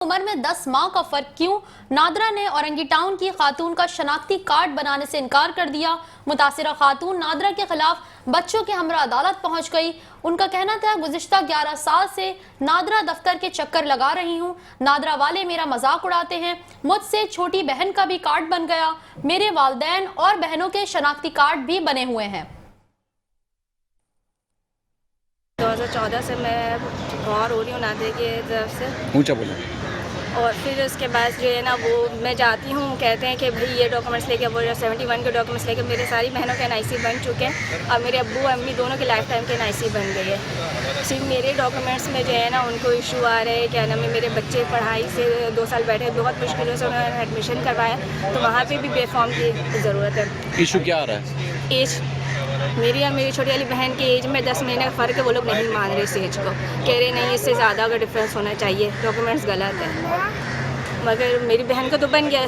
उम्र में 10 माह का फर्क क्यों? नादरा ने औरंगीटाउन की खातून का शनाख्ती कार्ड बनाने से इनकार कर दिया। मुतासिरा खातून नादरा के खिलाफ बच्चों के हमरा अदालत पहुंच गई। उनका कहना था, गुज़िश्ता 11 साल से नादरा दफ्तर के चक्कर लगा रही हूं। नादरा वाले मेरा मजाक उड़ाते हैं। मुझसे छोटी बहन का भी कार्ड बन गया। मेरे वालिदैन और बहनों के शनाख्ती कार्ड भी बने हुए हैं। 2014 से मैं बाहर हो रही हूँ नादरे की तरफ से। ऊंचा बोला। और फिर उसके बाद जो है ना, वो मैं जाती हूँ, कहते हैं कि भाई ये डॉक्यूमेंट्स लेके, वो 71 के डॉक्यूमेंट्स लेके। मेरे सारी बहनों के NIC बन चुके हैं और मेरे अब्बू अम्मी दोनों के लाइफ टाइम के NIC बन गई है। सिर्फ मेरे डॉक्यूमेंट्स में जो है ना, उनको इशू आ रहे हैं। क्या नाम है, मेरे बच्चे पढ़ाई से 2 साल बैठे, बहुत मुश्किलों से उन्होंने एडमिशन करवाया, तो वहाँ पर भी बेफॉर्म की ज़रूरत है। इशू क्या आ रहा है? एज मेरी और मेरी छोटी वाली बहन की एज में 10 महीने का फ़र्क है। वो लोग नहीं मान रहे इस एज को, कह रहे नहीं, इससे ज़्यादा का डिफरेंस होना चाहिए। डॉक्यूमेंट्स गलत है, मगर मेरी बहन को तो बन गया।